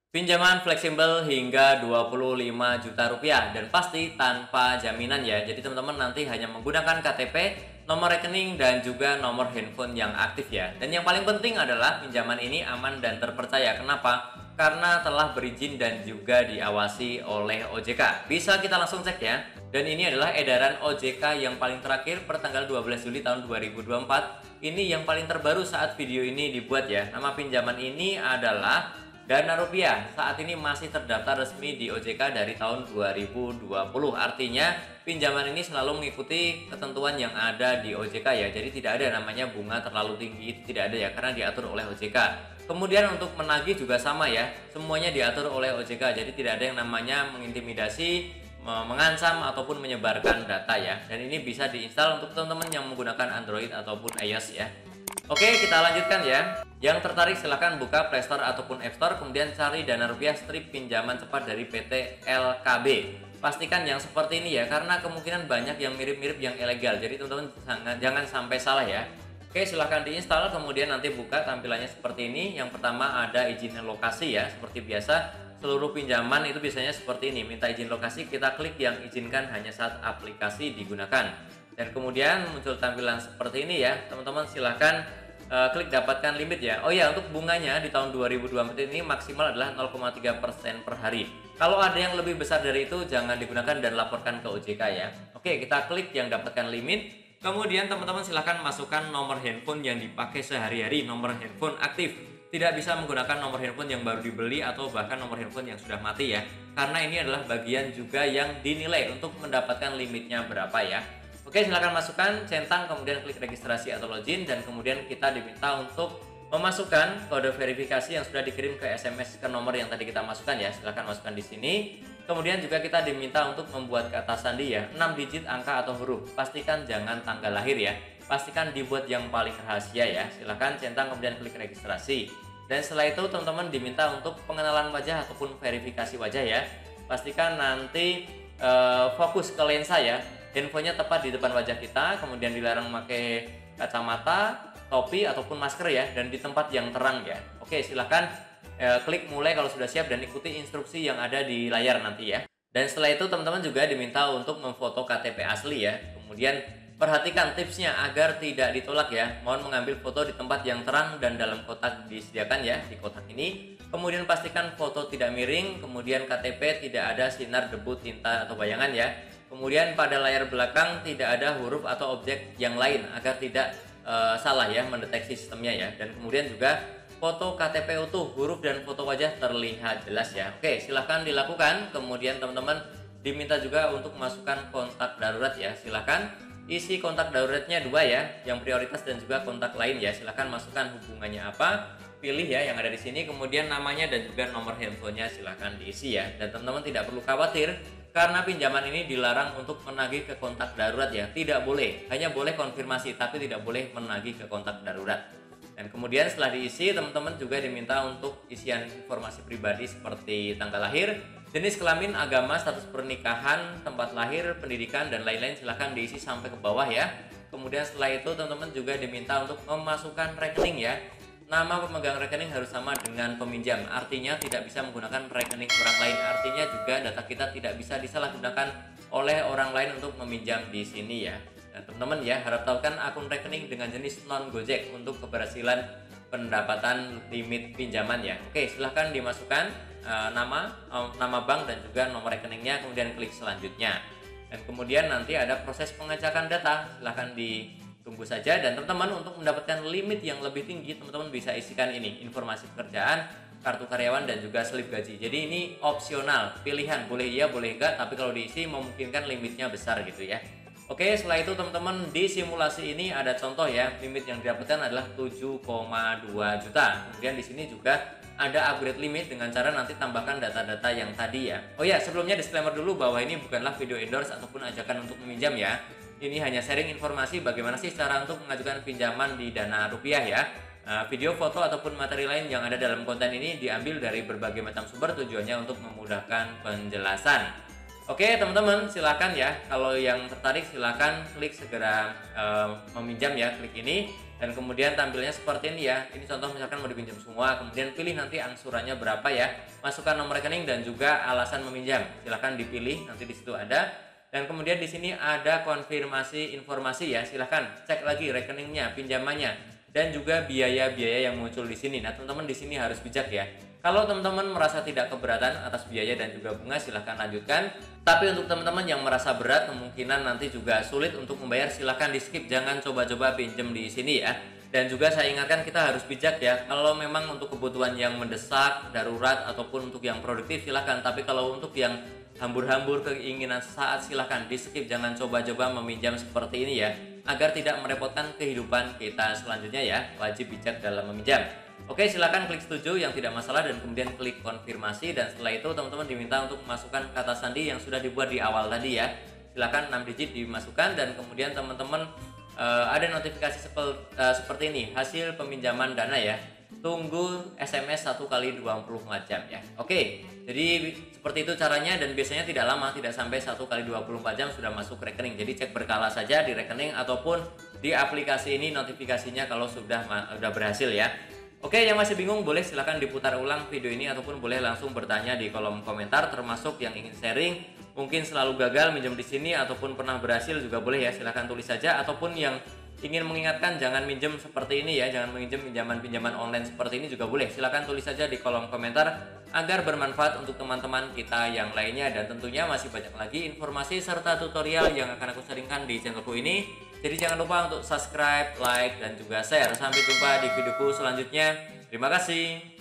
Pinjaman fleksibel hingga 25 juta rupiah dan pasti tanpa jaminan ya. Jadi teman-teman nanti hanya menggunakan KTP, nomor rekening dan juga nomor handphone yang aktif ya. Dan yang paling penting adalah pinjaman ini aman dan terpercaya. Kenapa? Karena telah berizin dan juga diawasi oleh OJK. Bisa kita langsung cek ya. Dan ini adalah edaran OJK yang paling terakhir per tanggal 12 Juli tahun 2024. Ini yang paling terbaru saat video ini dibuat ya. Nama pinjaman ini adalah Dana Rupiah. Saat ini masih terdaftar resmi di OJK dari tahun 2020. Artinya pinjaman ini selalu mengikuti ketentuan yang ada di OJK ya. Jadi tidak ada namanya bunga terlalu tinggi, itu tidak ada ya, karena diatur oleh OJK. Kemudian untuk menagih juga sama ya. Semuanya diatur oleh OJK. Jadi tidak ada yang namanya mengintimidasi, mengancam ataupun menyebarkan data ya. Dan ini bisa diinstal untuk teman-teman yang menggunakan Android ataupun iOS ya. Oke, kita lanjutkan ya. Yang tertarik silahkan buka Play Store ataupun App Store, kemudian cari Dana Rupiah strip pinjaman cepat dari PT LKB. Pastikan yang seperti ini ya, karena kemungkinan banyak yang mirip-mirip yang ilegal. Jadi teman-teman jangan sampai salah ya. Oke, silahkan diinstal, kemudian nanti buka tampilannya seperti ini. Yang pertama ada izin lokasi ya, seperti biasa. Seluruh pinjaman itu biasanya seperti ini. Minta izin lokasi, kita klik yang izinkan hanya saat aplikasi digunakan. Dan kemudian muncul tampilan seperti ini ya, teman-teman silahkan klik dapatkan limit ya. Oh ya, untuk bunganya di tahun 2024 ini maksimal adalah 0,3% per hari. Kalau ada yang lebih besar dari itu jangan digunakan dan laporkan ke OJK ya. Oke, kita klik yang dapatkan limit. Kemudian teman-teman silahkan masukkan nomor handphone yang dipakai sehari-hari, nomor handphone aktif. Tidak bisa menggunakan nomor handphone yang baru dibeli atau bahkan nomor handphone yang sudah mati ya. Karena ini adalah bagian juga yang dinilai untuk mendapatkan limitnya berapa ya. Oke, silahkan masukkan, centang, kemudian klik registrasi atau login, dan kemudian kita diminta untuk memasukkan kode verifikasi yang sudah dikirim ke SMS ke nomor yang tadi kita masukkan ya. Silahkan masukkan di sini. Kemudian juga kita diminta untuk membuat kata sandi ya, 6 digit angka atau huruf. Pastikan jangan tanggal lahir ya. Pastikan dibuat yang paling rahasia ya. Silahkan centang, kemudian klik registrasi. Dan setelah itu teman-teman diminta untuk pengenalan wajah ataupun verifikasi wajah ya. Pastikan nanti fokus ke lensa ya. Handphonenya tepat di depan wajah kita, kemudian dilarang memakai kacamata, topi ataupun masker ya, dan di tempat yang terang ya. Oke, silahkan klik mulai kalau sudah siap dan ikuti instruksi yang ada di layar nanti ya. Dan setelah itu teman-teman juga diminta untuk memfoto KTP asli ya. Kemudian perhatikan tipsnya agar tidak ditolak ya. Mohon mengambil foto di tempat yang terang dan dalam kotak disediakan ya, di kotak ini. Kemudian pastikan foto tidak miring, kemudian KTP tidak ada sinar debu, tinta atau bayangan ya. Kemudian pada layar belakang tidak ada huruf atau objek yang lain agar tidak salah ya mendeteksi sistemnya ya. Dan kemudian juga foto KTP utuh, huruf dan foto wajah terlihat jelas ya. Oke, silahkan dilakukan. Kemudian teman-teman diminta juga untuk masukkan kontak darurat ya. Silahkan isi kontak daruratnya 2 ya, yang prioritas dan juga kontak lain ya. Silahkan masukkan hubungannya apa, pilih ya yang ada di sini, kemudian namanya dan juga nomor handphonenya silahkan diisi ya. Dan teman-teman tidak perlu khawatir karena pinjaman ini dilarang untuk menagih ke kontak darurat ya. Tidak boleh, hanya boleh konfirmasi tapi tidak boleh menagih ke kontak darurat. Dan kemudian setelah diisi, teman-teman juga diminta untuk isian informasi pribadi seperti tanggal lahir, jenis kelamin, agama, status pernikahan, tempat lahir, pendidikan, dan lain-lain silahkan diisi sampai ke bawah ya. Kemudian setelah itu teman-teman juga diminta untuk memasukkan rekening ya. Nama pemegang rekening harus sama dengan peminjam, artinya tidak bisa menggunakan rekening orang lain. Artinya juga data kita tidak bisa disalahgunakan oleh orang lain untuk meminjam di sini ya. Dan teman-teman ya, harap tahu kan akun rekening dengan jenis non Gojek untuk keberhasilan pendapatan limit pinjaman ya. Oke, silahkan dimasukkan nama bank dan juga nomor rekeningnya, kemudian klik selanjutnya. Dan kemudian nanti ada proses pengecekan data, silahkan ditunggu saja. Dan teman-teman untuk mendapatkan limit yang lebih tinggi, teman-teman bisa isikan ini, informasi pekerjaan, kartu karyawan, dan juga slip gaji. Jadi ini opsional, pilihan, boleh iya boleh enggak, tapi kalau diisi memungkinkan limitnya besar gitu ya. Oke, setelah itu teman-teman di simulasi ini ada contoh ya, limit yang didapatkan adalah 7,2 juta. Kemudian di sini juga ada upgrade limit dengan cara nanti tambahkan data-data yang tadi ya. Oh ya, sebelumnya disclaimer dulu bahwa ini bukanlah video endorse ataupun ajakan untuk meminjam ya. Ini hanya sharing informasi bagaimana sih cara untuk mengajukan pinjaman di Dana Rupiah ya. Video, foto ataupun materi lain yang ada dalam konten ini diambil dari berbagai macam sumber, tujuannya untuk memudahkan penjelasan. Oke teman-teman, silakan ya, kalau yang tertarik silakan klik segera meminjam ya, klik ini. dan kemudian tampilnya seperti ini ya. Ini contoh misalkan mau dipinjam semua, kemudian pilih nanti angsurannya berapa ya, masukkan nomor rekening dan juga alasan meminjam. Silahkan dipilih, nanti di situ ada. Dan kemudian di sini ada konfirmasi informasi ya. Silahkan cek lagi rekeningnya, pinjamannya, dan juga biaya-biaya yang muncul di sini. Nah, teman-teman di sini harus bijak ya. Kalau teman-teman merasa tidak keberatan atas biaya dan juga bunga, silahkan lanjutkan. Tapi untuk teman-teman yang merasa berat, kemungkinan nanti juga sulit untuk membayar, silahkan di skip. Jangan coba-coba pinjam di sini ya. Dan juga saya ingatkan, kita harus bijak ya. Kalau memang untuk kebutuhan yang mendesak, darurat, ataupun untuk yang produktif, silahkan. Tapi kalau untuk yang hambur-hambur keinginan sesaat, silahkan di skip. Jangan coba-coba meminjam seperti ini ya, agar tidak merepotkan kehidupan kita selanjutnya ya. Wajib bijak dalam meminjam. Oke, silakan klik setuju yang tidak masalah dan kemudian klik konfirmasi, dan setelah itu teman-teman diminta untuk masukkan kata sandi yang sudah dibuat di awal tadi ya. Silakan 6 digit dimasukkan, dan kemudian teman-teman ada notifikasi seperti ini, hasil peminjaman dana ya. Tunggu SMS 1 kali 24 jam ya. Oke, jadi seperti itu caranya, dan biasanya tidak lama, tidak sampai 1 kali 24 jam sudah masuk rekening. Jadi cek berkala saja di rekening ataupun di aplikasi ini notifikasinya kalau sudah berhasil ya. Oke, yang masih bingung boleh silahkan diputar ulang video ini, ataupun boleh langsung bertanya di kolom komentar, termasuk yang ingin sharing, mungkin selalu gagal minjem di sini ataupun pernah berhasil juga boleh ya, silahkan tulis saja. Ataupun yang ingin mengingatkan jangan minjem seperti ini ya, jangan minjem pinjaman online seperti ini juga boleh, silahkan tulis saja di kolom komentar agar bermanfaat untuk teman-teman kita yang lainnya. Dan tentunya masih banyak lagi informasi serta tutorial yang akan aku sharingkan di channelku ini. Jadi jangan lupa untuk subscribe, like, dan juga share. Sampai jumpa di videoku selanjutnya. Terima kasih.